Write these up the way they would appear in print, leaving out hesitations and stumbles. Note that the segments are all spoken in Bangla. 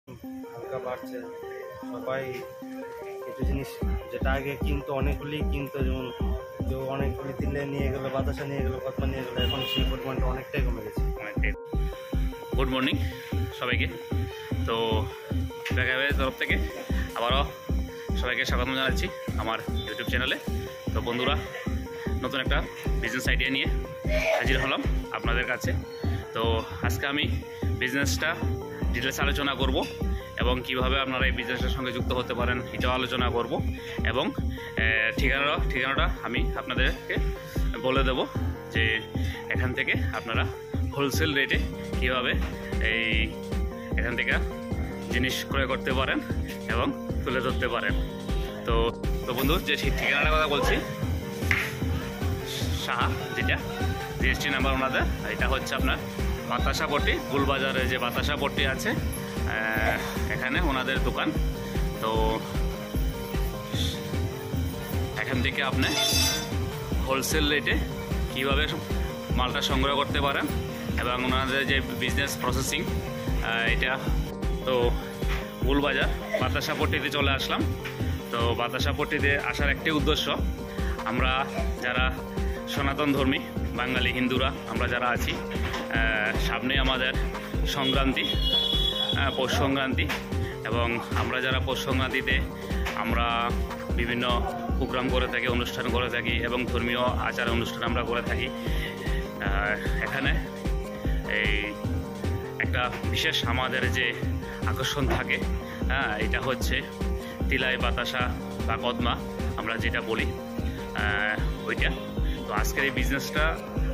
হালকা বাড়ছে। সবাই কিছু জিনিস যেটা আগে কিনতো অনেকগুলি কিনতো, যেমন কেউ অনেকগুলি দিলে নিয়ে গেলো, বাতাসা নিয়ে গেলো, কদমা নিয়ে গেলো, এখন সেই পরিমাণটা অনেকটাই কমে গেছে। গুড মর্নিং সবাইকে। তো ব্যাগাবের তরফ থেকে আবারও সবাইকে স্বাগতম জানাচ্ছি আমার ইউটিউব চ্যানেলে। তো বন্ধুরা, নতুন একটা বিজনেস আইডিয়া নিয়ে হাজির হলাম আপনাদের কাছে। তো আজকে আমি বিজনেসটা ডিটেলস আলোচনা করব এবং কিভাবে আপনারা এই বিজনেসের সঙ্গে যুক্ত হতে পারেন এটাও আলোচনা করব এবং ঠিকানাটা আমি আপনাদেরকে বলে দেব যে এখান থেকে আপনারা হোলসেল রেটে কীভাবে এখান থেকে জিনিস ক্রয় করতে পারেন এবং তুলে ধরতে পারেন। তো বন্ধু, যে ঠিকানাটার কথা বলছি, সাহা, যেটা জিএসটি নাম্বার ওনাদের, এটা হচ্ছে আপনার বাতাসা পট্টি, গুলবাজারে যে বাতাসা পট্টি আছে এখানে ওনাদের দোকান। তো এখান থেকে আপনি হোলসেল রেটে কীভাবে মালটা সংগ্রহ করতে পারেন এবং ওনাদের যে বিজনেস প্রসেসিং এটা। তো গুলবাজার বাতাসা পট্টিতে চলে আসলাম। তো বাতাসা পট্টিতে আসার একটি উদ্দেশ্য, আমরা যারা সনাতন ধর্মী বাঙালি হিন্দুরা আমরা যারা আছি, সামনে আমাদের সংক্রান্তি, পৌষ সংক্রান্তি, এবং আমরা যারা পৌষ সংক্রান্তিতে আমরা বিভিন্ন প্রোগ্রাম করে থাকি, অনুষ্ঠান করে থাকি এবং ধর্মীয় আচার অনুষ্ঠান আমরা করে থাকি। এখানে এই একটা বিশেষ আমাদের যে আকর্ষণ থাকে, এটা হচ্ছে তিলাই, বাতাসা বা কদমা আমরা যেটা বলি, ওইটা। তো আজকের এই বিজনেসটা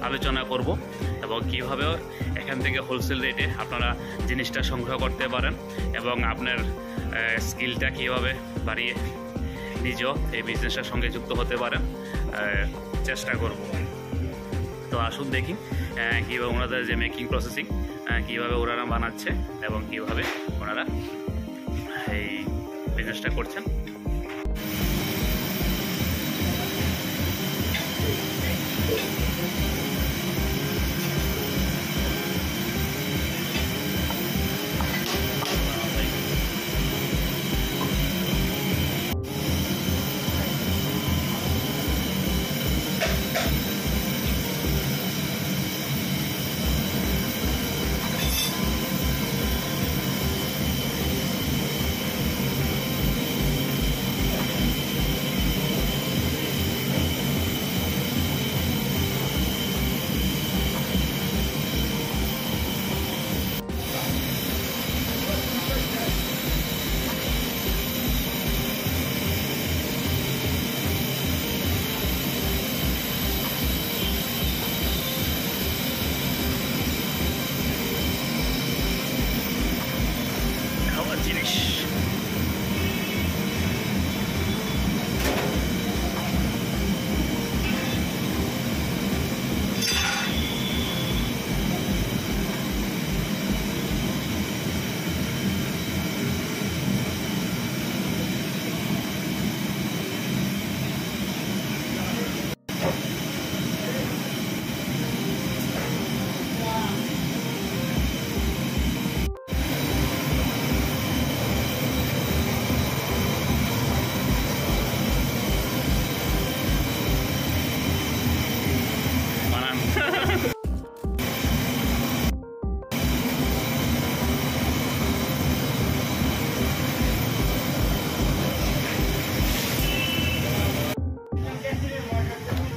আলোচনা করব এবং কীভাবে এখান থেকে হোলসেল রেটে আপনারা জিনিসটা সংগ্রহ করতে পারেন এবং আপনার স্কিলটা কীভাবে বাড়িয়ে নিজেও এই বিজনেসের সঙ্গে যুক্ত হতে পারেন চেষ্টা করব। তো আসুন দেখি কীভাবে ওনাদের যে মেকিং প্রসেসিং কীভাবে ওনারা বানাচ্ছে এবং কীভাবে ওনারা এই বিজনেসটা করছেন।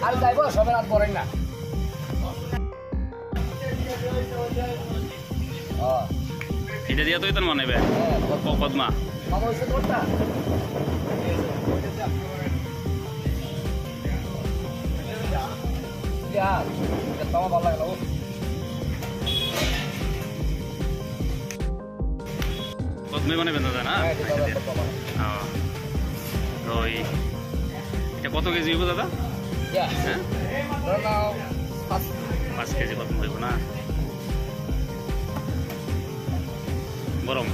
আর যাইব সবে রাত পড়েন না। এটা দিয়ে তুই তো মনে হবে কদমা ভালো লাগলো। কদমে মানে বেঁধে যায় না? তো এটা কত কেজি হইব দাদা? 5 কেজি কদম হইব না? গরম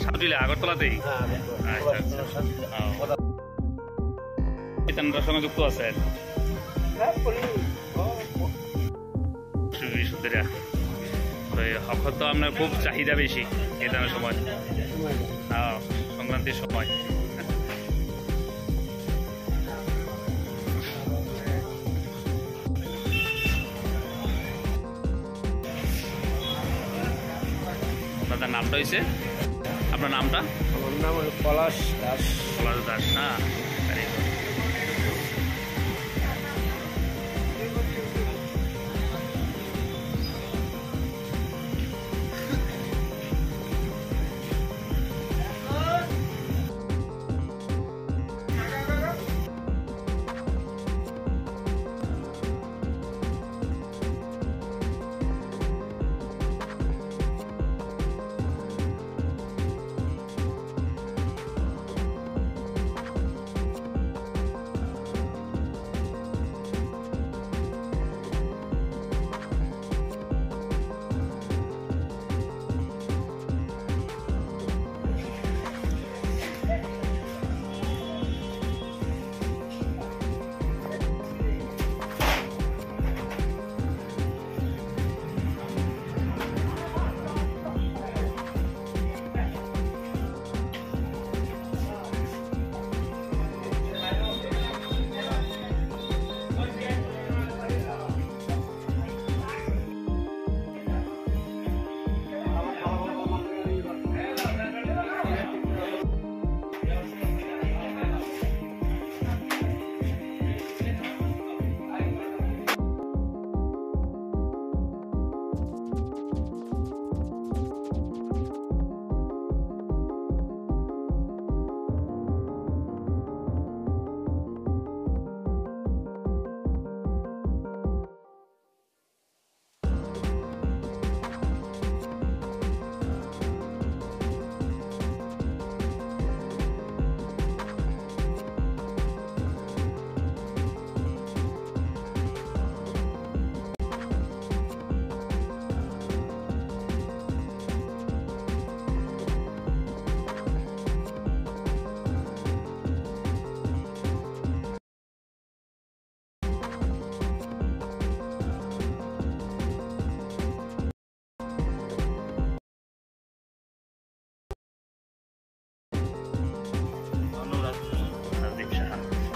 সাদুলিয়া আগরতলাতেই চেতনার সঙ্গে যুক্ত আছেন অক্ষর তো আপনার খুব চাহিদা বেশি চেতনার সময় সংক্রান্তির সময় আপনার নামটা হয়েছে আপনার নামটা? আমার নাম হলো পলাশ দাস। পলাশ দাস না?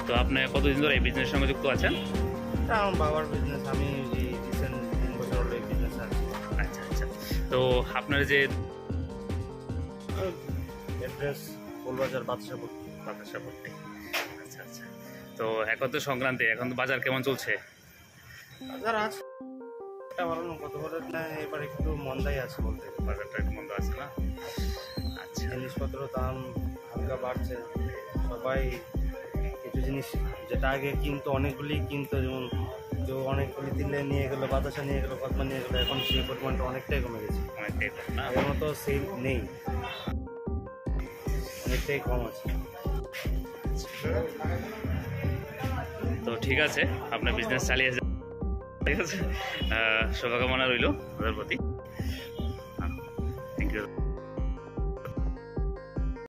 তো আপনি কতদিন ধরে এই বিজনেসের সঙ্গে যুক্ত আছেন? এটা আমার বাবার বিজনেস, আমি এই রিসেন্ট 3 বছর হলো এই বিজনেসে আছি। আচ্ছা আচ্ছা। তো আপনার যে অ্যাড্রেস গোলবাজার বাদশাহপুর। বাতাসাপট্টি, আচ্ছা আচ্ছা। তো এখন তো সংক্রান্তি, এখন তো বাজার কেমন চলছে? বাজার আছে এটা ভালো না, কত বলে না, এবার একটু মন্দাই আছে বলতে গেলে। বাজারটা একটু মন্দ আছে না? আচ্ছা জিনিসপত্র দাম হালকা বাড়ছে, সবাই কিছু জিনিস যেটা আগে কিনতো অনেকগুলি কিনতো, যেমন কেউ অনেকগুলি দিলে নিয়ে গেলো, বাতাসা নিয়ে গেলো, কদমা নিয়ে গেলো, এখন সেই পরিমাণটা অনেকটাই কমে গেছে। অনেকটাই কম না? আগের মতো সেল নেই, অনেকটাই কম আছে। তো ঠিক আছে, আপনার বিজনেস চালিয়ে যান, ঠিক আছে। শুভকামনা রইল ওদের প্রতি। Thank you.